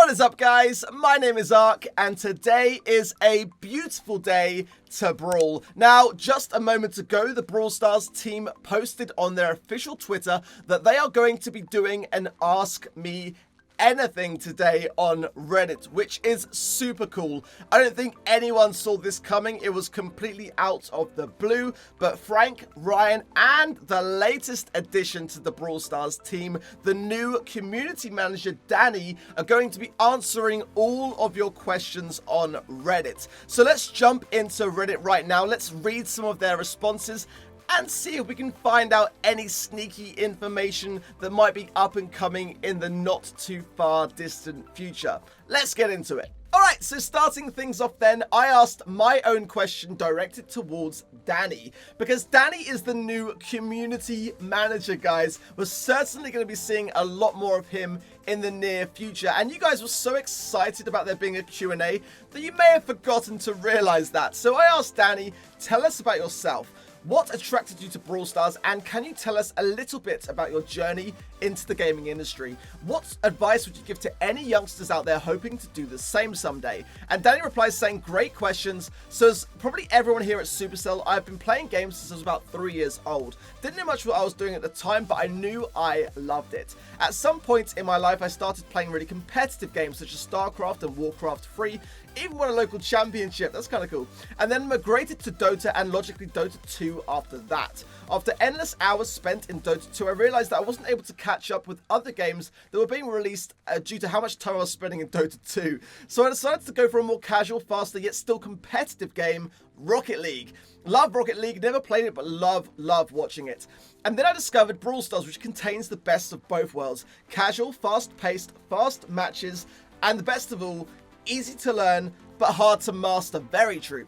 What is up, guys? My name is Ark, and today is a beautiful day to brawl. Now, just a moment ago, the Brawl Stars team posted on their official Twitter that they are going to be doing an Ask Me Anything today on Reddit, which is super cool. I don't think anyone saw this coming. It was completely out of the blue, but Frank, Ryan, and the latest addition to the Brawl Stars team, the new community manager Danny, are going to be answering all of your questions on Reddit. So let's jump into Reddit right now. Let's read some of their responses and see if we can find out any sneaky information that might be up and coming in the not too far distant future. Let's get into it. Alright, so starting things off then, I asked my own question directed towards Danny, because Danny is the new community manager, guys. We're certainly going to be seeing a lot more of him in the near future, and you guys were so excited about there being a Q&A that you may have forgotten to realize that. So I asked Danny, tell us about yourself. What attracted you to Brawl Stars, and can you tell us a little bit about your journey into the gaming industry? What advice would you give to any youngsters out there hoping to do the same someday? And Danny replies saying, great questions. So as probably everyone here at Supercell, I've been playing games since I was about 3 years old. Didn't know much what I was doing at the time, but I knew I loved it. At some point in my life, I started playing really competitive games such as StarCraft and Warcraft 3, even won a local championship. That's kind of cool. And then migrated to Dota, and logically Dota 2 after that. After endless hours spent in Dota 2, I realized that I wasn't able to catch up with other games that were being released due to how much time I was spending in Dota 2. So I decided to go for a more casual, faster, yet still competitive game, Rocket League. Love Rocket League, never played it, but love watching it. And then I discovered Brawl Stars, which contains the best of both worlds. Casual, fast-paced, fast matches, and the best of all, easy to learn, but hard to master. Very true.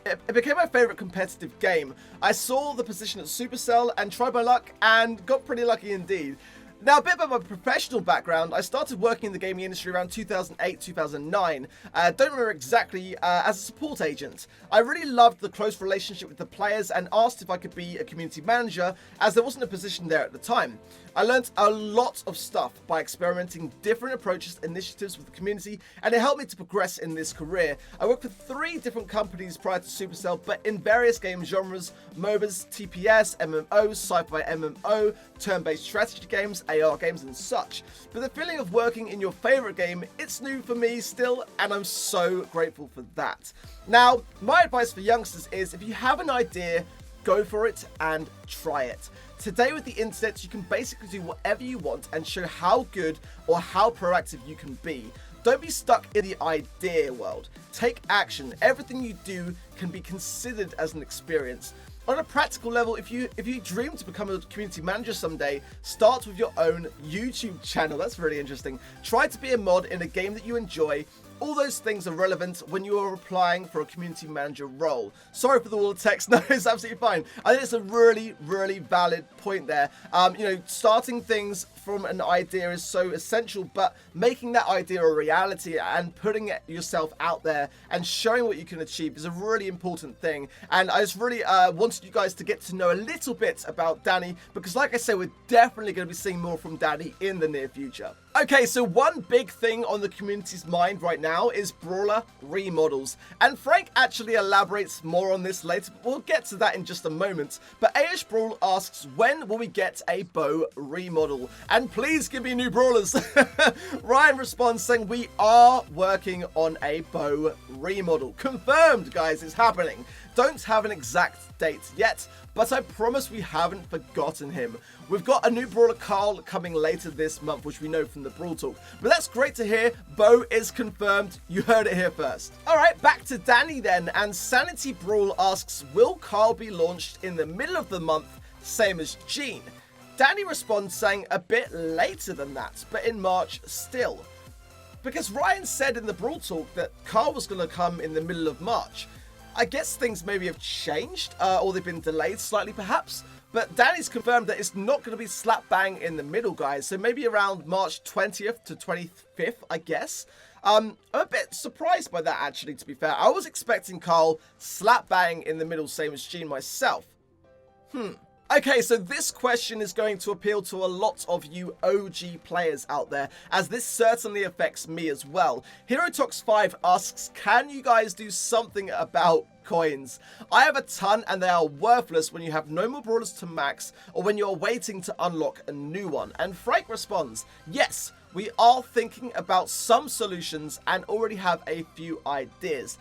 It became my favorite competitive game. I saw the position at Supercell and tried my luck and got pretty lucky indeed. Now, a bit about my professional background. I started working in the gaming industry around 2008, 2009. Don't remember exactly, as a support agent. I really loved the close relationship with the players and asked if I could be a community manager, as there wasn't a position there at the time. I learned a lot of stuff by experimenting different approaches, initiatives with the community, and it helped me to progress in this career. I worked for 3 different companies prior to Supercell, but in various game genres: MOBAs, TPS, MMOs, sci-fi MMO, turn-based strategy games, AR games, and such. But the feeling of working in your favorite game, it's new for me still, and I'm so grateful for that. Now, my advice for youngsters is, if you have an idea, go for it and try it. Today with the internet, you can basically do whatever you want and show how good or how proactive you can be. Don't be stuck in the idea world. Take action. Everything you do can be considered as an experience. On a practical level, if you dream to become a community manager someday, start with your own YouTube channel. That's really interesting. Try to be a mod in a game that you enjoy. All those things are relevant when you are applying for a community manager role. Sorry for the wall of text. No, it's absolutely fine. I think it's a really valid point there. Starting things from an idea is so essential, but making that idea a reality and putting it yourself out there and showing what you can achieve is a really important thing. And I just really wanted you guys to get to know a little bit about Danny, because like I say, we're definitely going to be seeing more from Danny in the near future. Okay, so one big thing on the community's mind right now is Brawler Remodels. And Frank actually elaborates more on this later, but we'll get to that in just a moment. But AS Brawl asks, when will we get a bow remodel? And please give me new brawlers. Ryan responds saying, we are working on a bow remodel. Confirmed, guys, it's happening. Don't have an exact date yet, but I promise we haven't forgotten him. We've got a new brawler, Carl, coming later this month, which we know from the Brawl Talk. But that's great to hear. Bo is confirmed. You heard it here first. All right, back to Danny then. And Sanity Brawl asks, will Carl be launched in the middle of the month, same as Gene? Danny responds saying a bit later than that, but in March still. Because Ryan said in the Brawl Talk that Carl was going to come in the middle of March. I guess things maybe have changed, or they've been delayed slightly perhaps. But Danny's confirmed that it's not going to be slap bang in the middle, guys. So maybe around March 20th to 25th, I guess. I'm a bit surprised by that, actually, to be fair. I was expecting Carl slap bang in the middle, same as Gene myself. Okay, so this question is going to appeal to a lot of you OG players out there, as this certainly affects me as well. HeroTox5 asks, can you guys do something about coins? I have a ton and they are worthless when you have no more brawlers to max or when you're waiting to unlock a new one. And Frank responds, yes, we are thinking about some solutions and already have a few ideas.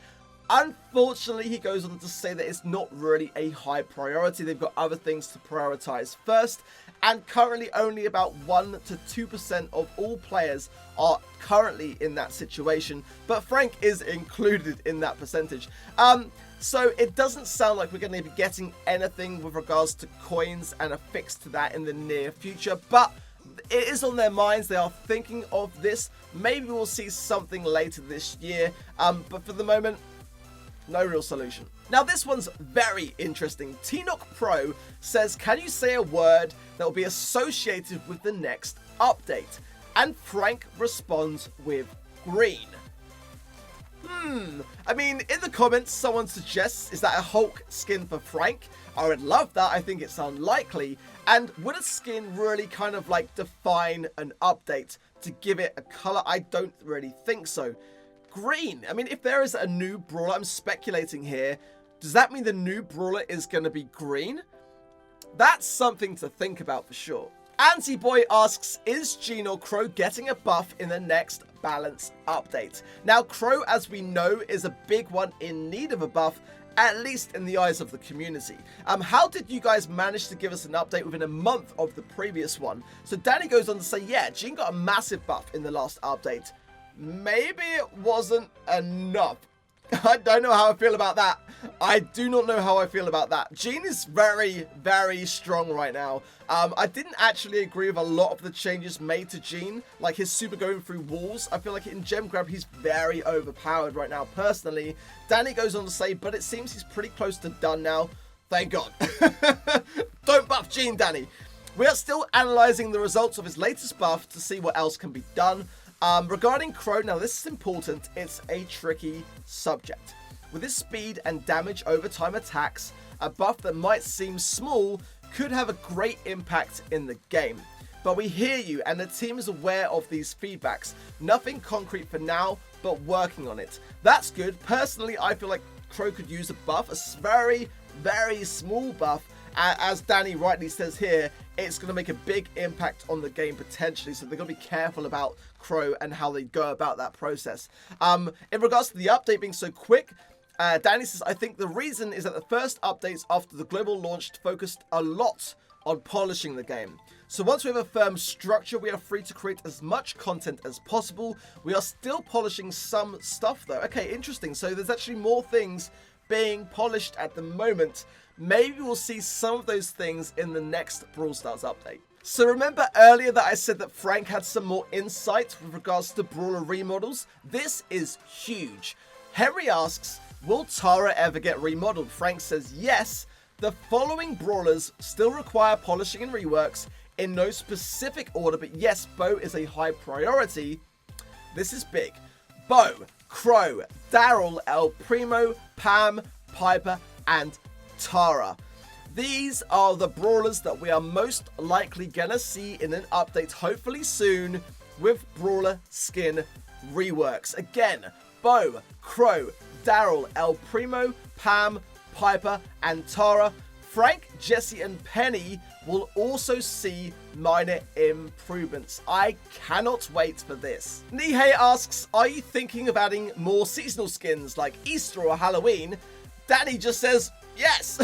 Unfortunately, he goes on to say that it's not really a high priority. They've got other things to prioritize first, and currently only about 1 to 2% of all players are currently in that situation, but Frank is included in that percentage. So it doesn't sound like we're going to be getting anything with regards to coins and a fix to that in the near future, but it is on their minds. They are thinking of this. Maybe we'll see something later this year, but for the moment, no real solution. Now this one's very interesting. Tinoc Pro says, can you say a word that will be associated with the next update? And Frank responds with green. I mean, in the comments, someone suggests, is that a Hulk skin for Frank? I would love that. I think it's unlikely. And would a skin really kind of like define an update to give it a color? I don't really think so. Green. I mean, if there is a new brawler, I'm speculating here, does that mean the new brawler is going to be green? That's something to think about for sure. Antiboy asks, is Jean or Crowe getting a buff in the next balance update? Now, Crowe, as we know, is a big one in need of a buff, at least in the eyes of the community. How did you guys manage to give us an update within a month of the previous one? So Danny goes on to say, yeah, Jean got a massive buff in the last update. Maybe it wasn't enough. I don't know how I feel about that. I do not know how I feel about that. Jean is very, very strong right now. I didn't actually agree with a lot of the changes made to Jean, like his super going through walls. I feel like in Gem Grab, he's very overpowered right now, personally. Danny goes on to say, but it seems he's pretty close to done now. Thank God. Don't buff Jean, Danny. We are still analysing the results of his latest buff to see what else can be done. Regarding Crowe, now this is important, it's a tricky subject. With his speed and damage over time attacks, a buff that might seem small could have a great impact in the game. But we hear you and the team is aware of these feedbacks. Nothing concrete for now, but working on it. That's good. Personally, I feel like Crowe could use a buff, a very, very small buff. As Danny rightly says here, it's going to make a big impact on the game potentially, so they're going to be careful about Crowe and how they go about that process. In regards to the update being so quick, Danny says, I think the reason is that the first updates after the global launch focused a lot on polishing the game. So once we have a firm structure, we are free to create as much content as possible. We are still polishing some stuff though. Okay, interesting. So there's actually more things being polished at the moment. Maybe we'll see some of those things in the next Brawl Stars update. So remember earlier that I said that Frank had some more insight with regards to Brawler remodels? This is huge. Henry asks, will Tara ever get remodeled? Frank says yes. The following brawlers still require polishing and reworks in no specific order, but yes, Bo is a high priority. This is big. Bo, Crowe, Daryl, El Primo, Pam, Piper, and Tara. These are the brawlers that we are most likely gonna see in an update hopefully soon with brawler skin reworks. Again, Bo, Crowe, Daryl, El Primo, Pam, Piper, and Tara. Frank, Jesse, and Penny will also see minor improvements. I cannot wait for this. Nihei asks, are you thinking of adding more seasonal skins like Easter or Halloween? Danny just says, yes.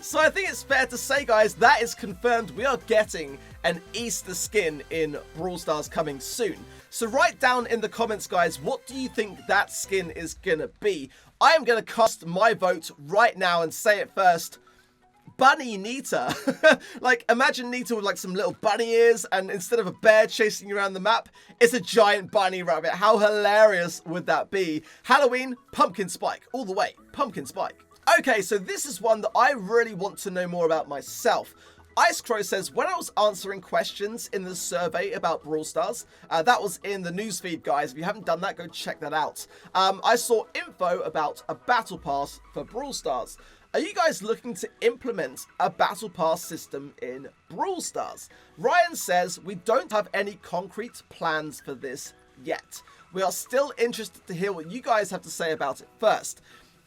So I think it's fair to say, guys, that is confirmed. We are getting an Easter skin in Brawl Stars coming soon. So write down in the comments, guys, what do you think that skin is gonna be? I am gonna cast my vote right now and say it first. Bunny Nita. Like, imagine Nita with like some little bunny ears, and instead of a bear chasing you around the map, it's a giant bunny rabbit. How hilarious would that be? Halloween, Pumpkin Spike. All the way, Pumpkin Spike. Okay, so this is one that I really want to know more about myself. Ice Crow says, when I was answering questions in the survey about Brawl Stars, that was in the newsfeed, guys. If you haven't done that, go check that out. I saw info about a battle pass for Brawl Stars. Are you guys looking to implement a battle pass system in Brawl Stars? Ryan says, we don't have any concrete plans for this yet. We are still interested to hear what you guys have to say about it first.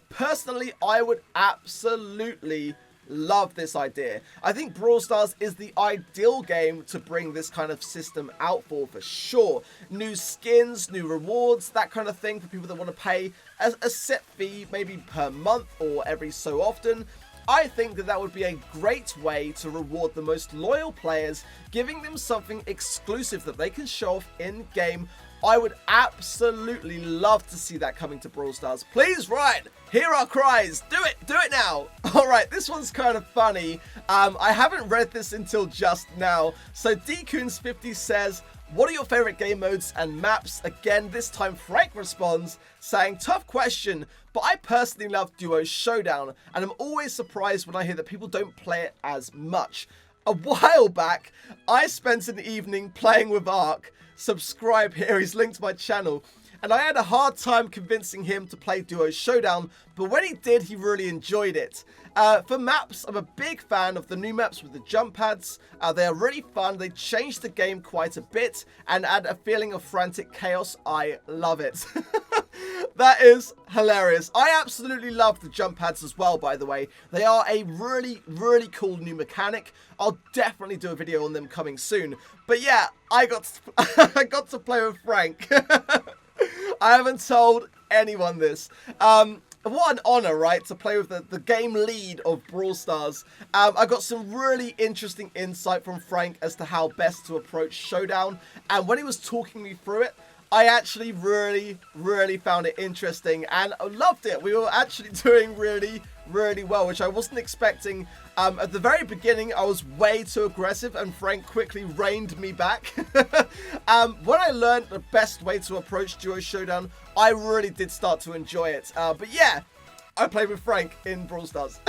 Personally, I would absolutely love this idea. I think Brawl Stars is the ideal game to bring this kind of system out for sure. New skins, new rewards, that kind of thing for people that want to pay a set fee maybe per month or every so often. I think that would be a great way to reward the most loyal players, giving them something exclusive that they can show off in-game. I would absolutely love to see that coming to Brawl Stars. Please, Ryan, hear our cries. Do it now. All right, this one's kind of funny. I haven't read this until just now. So dcoons50 says, what are your favorite game modes and maps? Again, this time Frank responds saying, tough question, but I personally love Duo Showdown, and I'm always surprised when I hear that people don't play it as much. A while back, I spent an evening playing with Ark. Subscribe here, he's linked to my channel, and I had a hard time convincing him to play Duo Showdown, but when he did, he really enjoyed it. For maps, I'm a big fan of the new maps with the jump pads. They are really fun. They changed the game quite a bit and add a feeling of frantic chaos. I love it. That is hilarious. I absolutely love the jump pads as well, by the way. They are a really, really cool new mechanic. I'll definitely do a video on them coming soon. But yeah, I got to play with Frank. I haven't told anyone this. What an honor, right, to play with the game lead of Brawl Stars. I got some really interesting insight from Frank as to how best to approach Showdown. And when he was talking me through it, I actually really, really found it interesting and I loved it. We were actually doing really, really well, which I wasn't expecting. At the very beginning, I was way too aggressive and Frank quickly reined me back. When I learned the best way to approach Duo Showdown, I really did start to enjoy it. But yeah, I played with Frank in Brawl Stars.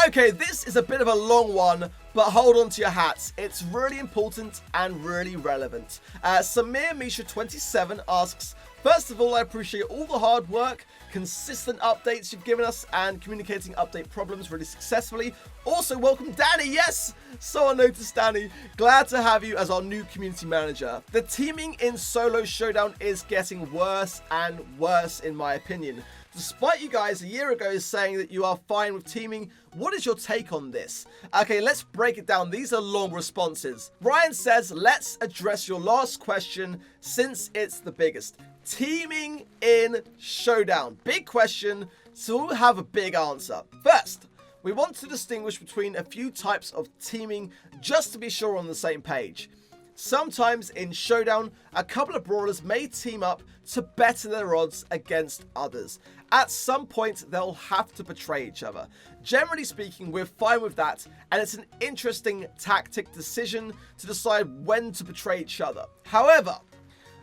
Okay, this is a bit of a long one, but hold on to your hats. It's really important and really relevant. Samir Misha 27 asks, first of all, I appreciate all the hard work, consistent updates you've given us, and communicating update problems really successfully. Also, welcome Danny. Yes, so I noticed Danny. Glad to have you as our new community manager. The teaming in Solo Showdown is getting worse and worse in my opinion. Despite you guys a year ago saying that you are fine with teaming, what is your take on this? Okay, let's break it down. These are long responses. Ryan says, let's address your last question since it's the biggest. Teaming in Showdown. Big question, so we'll have a big answer. First, we want to distinguish between a few types of teaming just to be sure we're on the same page. Sometimes in Showdown, a couple of brawlers may team up to better their odds against others. At some point, they'll have to betray each other. Generally speaking, we're fine with that, and it's an interesting tactic decision to decide when to betray each other. However,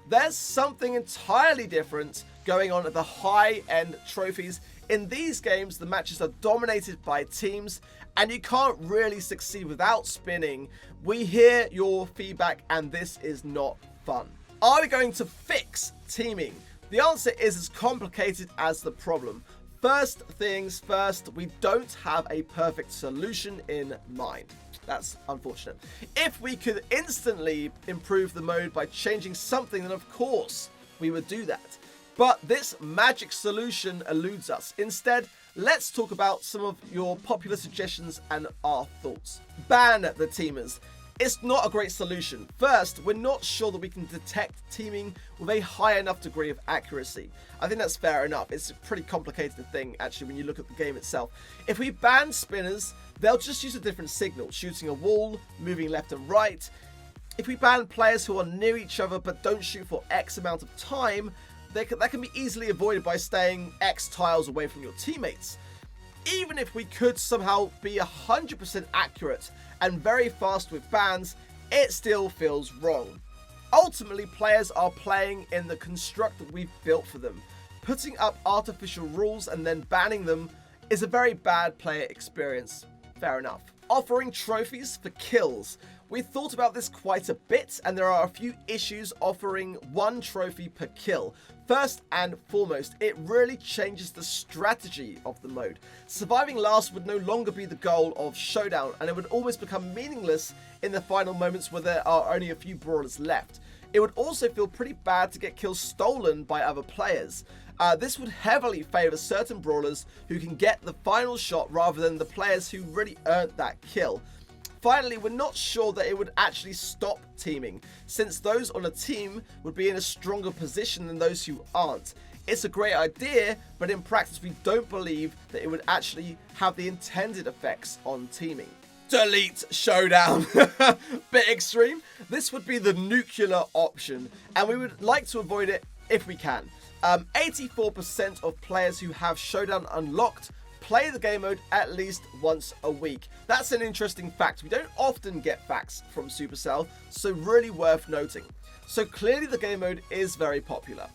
there's something entirely different going on at the high-end trophies. In these games, the matches are dominated by teams, and you can't really succeed without spinning. We hear your feedback, and this is not fun. Are we going to fix teaming? The answer is as complicated as the problem. First things first, we don't have a perfect solution in mind. That's unfortunate. If we could instantly improve the mode by changing something, then of course we would do that. But this magic solution eludes us. Instead, let's talk about some of your popular suggestions and our thoughts. Ban the teamers. It's not a great solution. First, we're not sure that we can detect teaming with a high enough degree of accuracy. I think that's fair enough. It's a pretty complicated thing, actually, when you look at the game itself. If we ban spinners, they'll just use a different signal, shooting a wall, moving left and right. If we ban players who are near each other but don't shoot for X amount of time, that can be easily avoided by staying X tiles away from your teammates. Even if we could somehow be 100% accurate and very fast with bans, it still feels wrong. Ultimately, players are playing in the construct that we've built for them. Putting up artificial rules and then banning them is a very bad player experience. Fair enough. Offering trophies for kills. We thought about this quite a bit, and there are a few issues offering 1 trophy per kill. First and foremost, it really changes the strategy of the mode. Surviving last would no longer be the goal of Showdown, and it would almost become meaningless in the final moments where there are only a few brawlers left. It would also feel pretty bad to get kills stolen by other players. This would heavily favour certain brawlers who can get the final shot rather than the players who really earned that kill. Finally, we're not sure that it would actually stop teaming, since those on a team would be in a stronger position than those who aren't. It's a great idea, but in practice we don't believe that it would actually have the intended effects on teaming. Delete Showdown. Bit extreme. This would be the nuclear option, and we would like to avoid it if we can. 84% of players who have Showdown unlocked play the game mode at least once a week. That's an interesting fact. We don't often get facts from Supercell, so really worth noting. So clearly the game mode is very popular.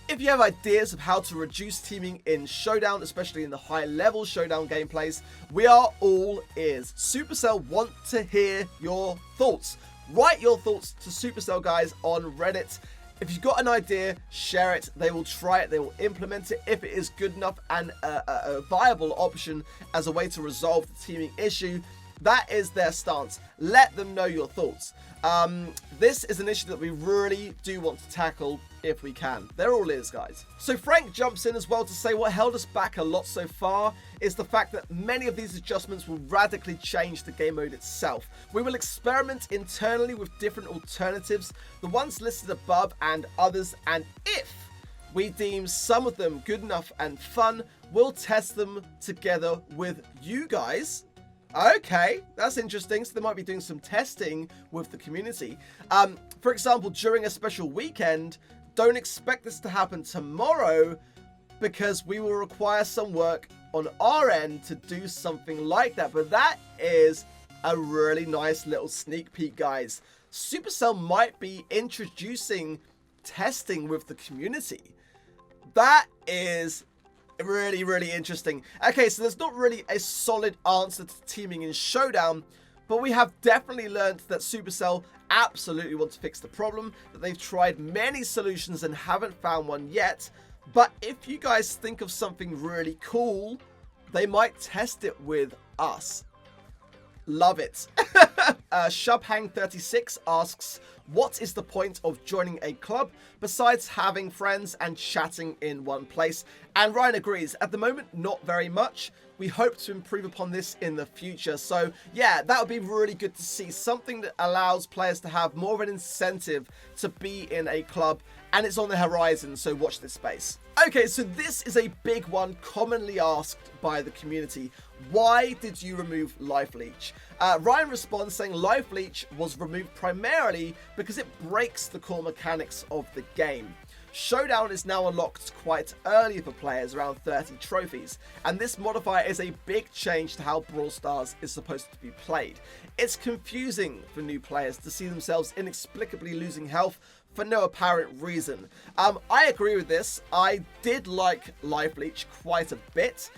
If you have ideas of how to reduce teaming in Showdown, especially in the high level Showdown gameplays, we are all ears. Supercell want to hear your thoughts. Write your thoughts to Supercell guys on Reddit. If you've got an idea, share it. They will try it. They will implement it if it is good enough and a viable option as a way to resolve the teaming issue. That is their stance. Let them know your thoughts. This is an issue that we really do want to tackle if we can. They're all ears, guys. So Frank jumps in as well to say what held us back a lot so far is the fact that many of these adjustments will radically change the game mode itself. We will experiment internally with different alternatives, the ones listed above and others, and if we deem some of them good enough and fun, we'll test them together with you guys. Okay, that's interesting. So they might be doing some testing with the community. For example, during a special weekend, don't expect this to happen tomorrow because we will require some work on our end to do something like that. But that is a really nice little sneak peek, guys. Supercell might be introducing testing with the community. That is really interesting. Okay, so there's not really a solid answer to teaming in Showdown, but we have definitely learned that Supercell absolutely want to fix the problem, that they've tried many solutions and haven't found one yet. But if you guys think of something really cool, they might test it with us. Love it. Shubhang36 asks, what is the point of joining a club besides having friends and chatting in one place? And Ryan agrees, at the moment, not very much. We hope to improve upon this in the future. So yeah, that would be really good to see. Something that allows players to have more of an incentive to be in a club, and it's on the horizon, so watch this space. Okay, so this is a big one commonly asked by the community. Why did you remove Life Leech? Ryan responds saying Life Leech was removed primarily because it breaks the core mechanics of the game. Showdown is now unlocked quite early for players, around 30 trophies, and this modifier is a big change to how Brawl Stars is supposed to be played. It's confusing for new players to see themselves inexplicably losing health for no apparent reason. I agree with this. I did like Life Leech quite a bit.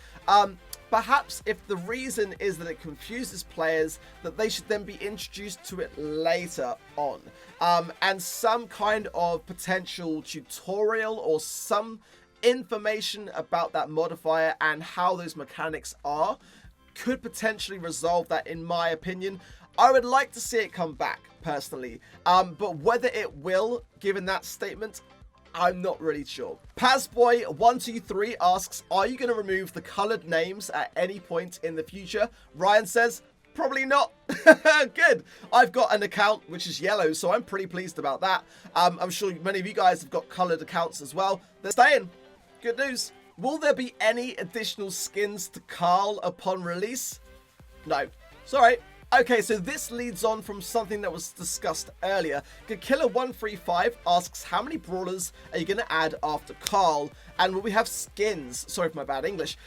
Perhaps if the reason is that it confuses players, that they should then be introduced to it later on. And some kind of potential tutorial or some information about that modifier and how those mechanics are could potentially resolve that, in my opinion. I would like to see it come back, personally. But whether it will, given that statement, I'm not really sure. Pazboy123 asks, are you going to remove the coloured names at any point in the future? Ryan says, probably not. Good. I've got an account which is yellow, so I'm pretty pleased about that. I'm sure many of you guys have got coloured accounts as well. They're staying. Good news. Will there be any additional skins to Carl upon release? No. Sorry. Okay, so this leads on from something that was discussed earlier. Killer135 asks, how many brawlers are you going to add after Carl? And will we have skins? Sorry for my bad English.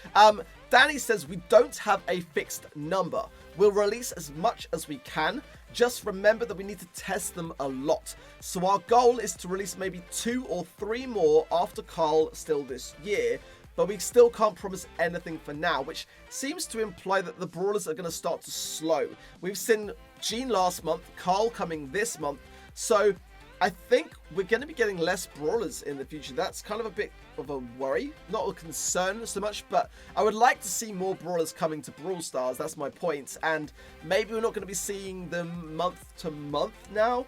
Danny says we don't have a fixed number. We'll release as much as we can. Just remember that we need to test them a lot. So our goal is to release maybe 2 or 3 more after Carl still this year. But we still can't promise anything for now, which seems to imply that the brawlers are going to start to slow. We've seen Gene last month, Carl coming this month. So I think we're going to be getting less brawlers in the future. That's kind of a bit of a worry, not a concern so much, but I would like to see more brawlers coming to Brawl Stars. That's my point. And maybe we're not going to be seeing them month to month now.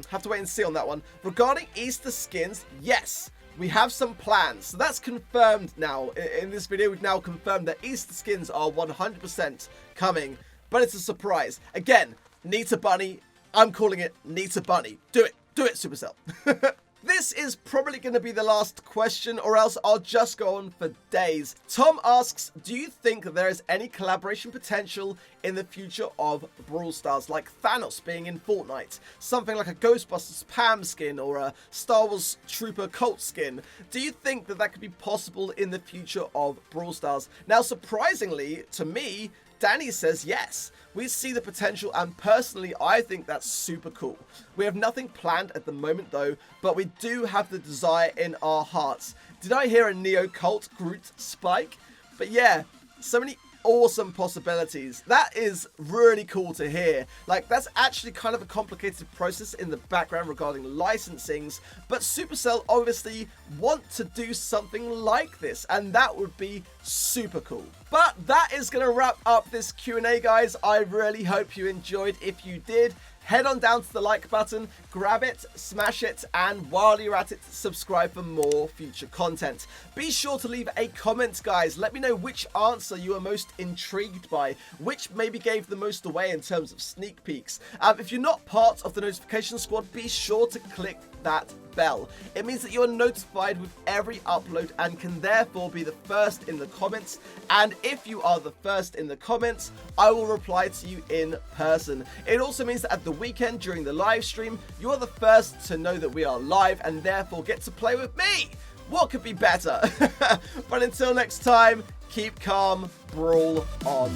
Have to wait and see on that one. Regarding Easter skins, yes, we have some plans. So that's confirmed now. In this video, we've now confirmed that Easter skins are 100% coming, but it's a surprise. Again, Nita Bunny. I'm calling it Nita Bunny. Do it. Do it, Supercell. This is probably going to be the last question, or else I'll just go on for days. Tom asks, do you think there is any collaboration potential in the future of Brawl Stars, like Thanos being in Fortnite? Something like a Ghostbusters Pam skin or a Star Wars Trooper Colt skin. Do you think that that could be possible in the future of Brawl Stars? Now, surprisingly, to me, Danny says yes. We see the potential, and personally, I think that's super cool. We have nothing planned at the moment though, but we do have the desire in our hearts. Did I hear a Neo Cult Groot Spike? But yeah, so many awesome possibilities. That is really cool to hear. Like, that's actually kind of a complicated process in the background regarding licensings, but Supercell obviously want to do something like this, and that would be super cool. But that is going to wrap up this Q&A, guys. I really hope you enjoyed. If you did, head on down to the like button, grab it, smash it, and while you're at it, subscribe for more future content. Be sure to leave a comment, guys. Let me know which answer you are most intrigued by, which maybe gave the most away in terms of sneak peeks. If you're not part of the notification squad, be sure to click that bell. It means that you are notified with every upload and can therefore be the first in the comments. And if you are the first in the comments, I will reply to you in person. It also means that at the weekend during the live stream, you are the first to know that we are live and therefore get to play with me. What could be better? But until next time, keep calm, brawl on.